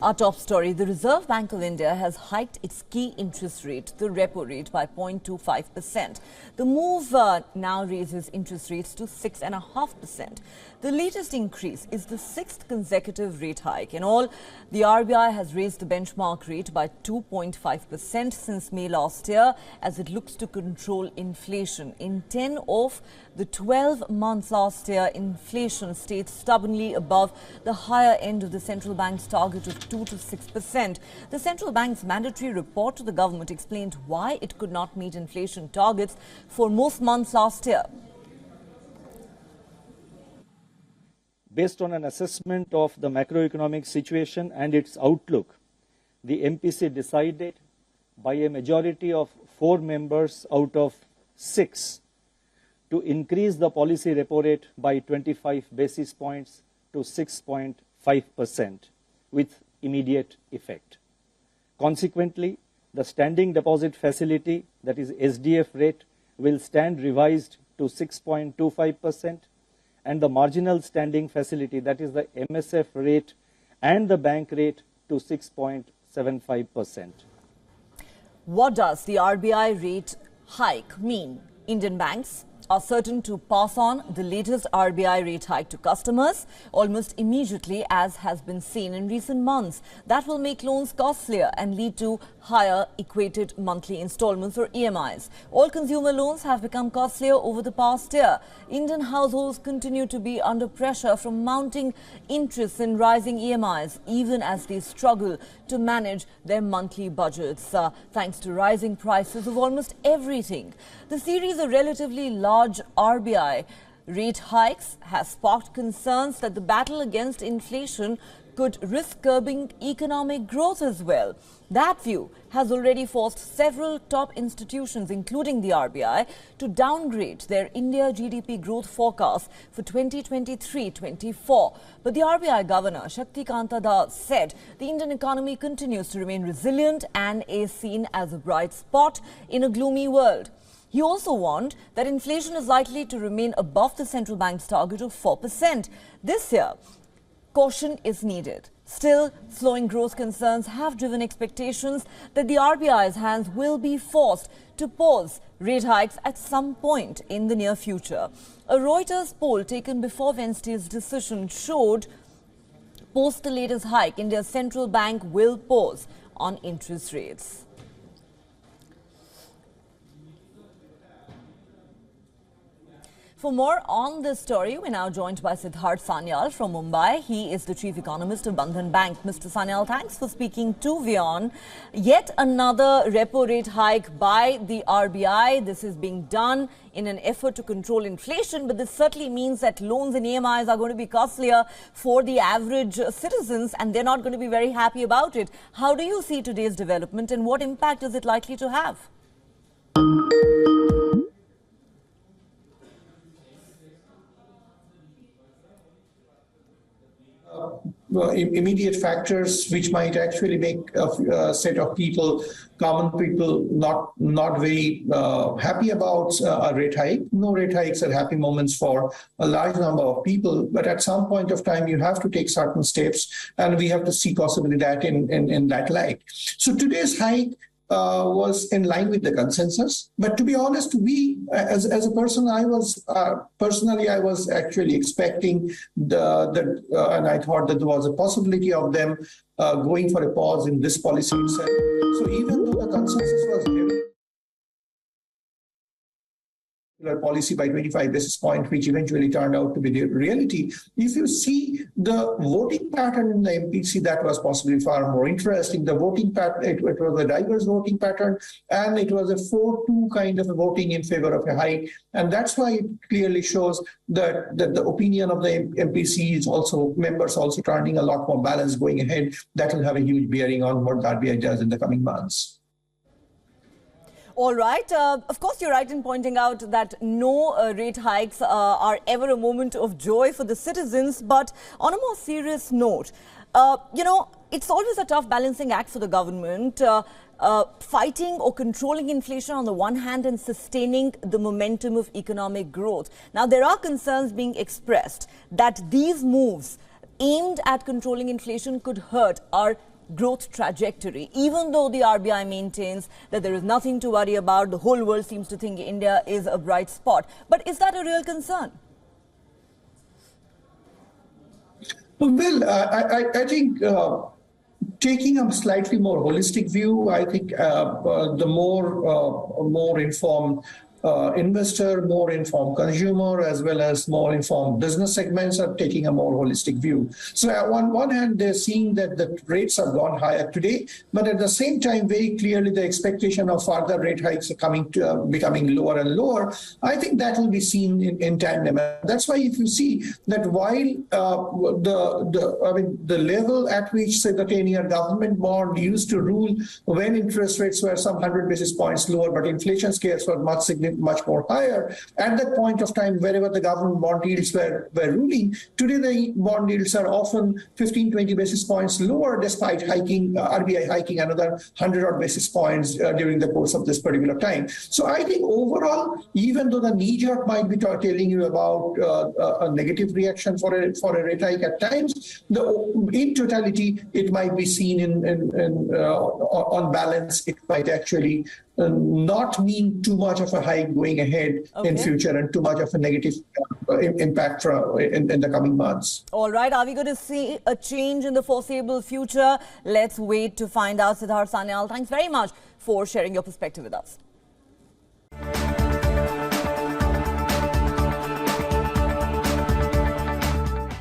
Our top story, the Reserve Bank of India has hiked its key interest rate, the repo rate, by 0.25%. The move now raises interest rates to 6.5%. The latest increase is the sixth consecutive rate hike. In all, the RBI has raised the benchmark rate by 2.5% since May last year as it looks to control inflation. In 10 of the 12 months last year, inflation stayed stubbornly above the higher end of the central bank's target of 2 to 6%. The central bank's mandatory report to the government explained why it could not meet inflation targets for most months last year. Based on an assessment of the macroeconomic situation and its outlook, the MPC decided by a majority of 4 members out of 6 to increase the policy repo rate by 25 basis points to 6.5% with immediate effect. Consequently, the standing deposit facility, that is SDF rate, will stand revised to 6.25%, and the marginal standing facility, that is the MSF rate, and the bank rate to 6.75%. What does the RBI rate hike mean? Indian banks are certain to pass on the latest RBI rate hike to customers almost immediately, as has been seen in recent months. That will make loans costlier and lead to higher equated monthly installments or EMIs. All consumer loans have become costlier over the past year. Indian households continue to be under pressure from mounting interest and rising EMIs, even as they struggle to manage their monthly budgets, thanks to rising prices of almost everything. The series of relatively large RBI rate hikes has sparked concerns that the battle against inflation could risk curbing economic growth as well. That view has already forced several top institutions, including the RBI, to downgrade their India GDP growth forecast for 2023-24. But the RBI Governor, Shaktikanta Das, said the Indian economy continues to remain resilient and is seen as a bright spot in a gloomy world. He also warned that inflation is likely to remain above the central bank's target of 4%. This year, caution is needed. Still, slowing growth concerns have driven expectations that the RBI's hands will be forced to pause rate hikes at some point in the near future. A Reuters poll taken before Wednesday's decision showed post the latest hike, India's central bank will pause on interest rates. For more on this story, we're now joined by Siddharth Sanyal from Mumbai. He is the chief economist of Bandhan Bank. Mr. Sanyal, thanks for speaking to WION. Yet another repo rate hike by the RBI. This is being done in an effort to control inflation, but this certainly means that loans and EMIs are going to be costlier for the average citizens, and they're not going to be very happy about it. How do you see today's development, and what impact is it likely to have? Immediate factors which might actually make a set of people, common people, not very happy about a rate hike. No rate hikes are happy moments for a large number of people, but at some point of time you have to take certain steps, and we have to see possibly that in that light. So today's hike was in line with the consensus. But to be honest, we, as a person, I was actually expecting and I thought that there was a possibility of them going for a pause in this policy itself. So even though the consensus was heavy, policy by 25 basis points, which eventually turned out to be the reality. If you see the voting pattern in the MPC, that was possibly far more interesting. The voting pattern, it was a diverse voting pattern, and it was a 4-2 kind of a voting in favor of a hike. And that's why it clearly shows that the opinion of the MPC is also, members also turning a lot more balanced going ahead. That will have a huge bearing on what the RBI does in the coming months. All right. Of course, you're right in pointing out that no rate hikes are ever a moment of joy for the citizens. But on a more serious note, it's always a tough balancing act for the government, fighting or controlling inflation on the one hand and sustaining the momentum of economic growth. Now, there are concerns being expressed that these moves aimed at controlling inflation could hurt our growth trajectory, even though the RBI maintains that there is nothing to worry about. The whole world seems to think India is a bright spot. But is that a real concern? Well, I think taking a slightly more holistic view, I think the more informed investor, more informed consumer, as well as more informed business segments are taking a more holistic view. So on one hand, they're seeing that the rates have gone higher today, but at the same time, very clearly the expectation of further rate hikes are becoming lower and lower. I think that will be seen in tandem. That's why if you see that while the level at which, say, the 10-year government bond used to rule when interest rates were some 100 basis points lower, but inflation scares were much more higher. At that point of time, wherever the government bond yields were ruling, today the bond yields are often 15, 20 basis points lower, despite RBI hiking another 100 odd basis points during the course of this particular time. So I think overall, even though the knee-jerk might be telling you about a negative reaction for a rate hike at times, in totality, it might be seen on balance, it might actually not mean too much of a hike going ahead in future and too much of a negative impact in the coming months. All right. Are we going to see a change in the foreseeable future? Let's wait to find out. Siddharth Sanyal, thanks very much for sharing your perspective with us.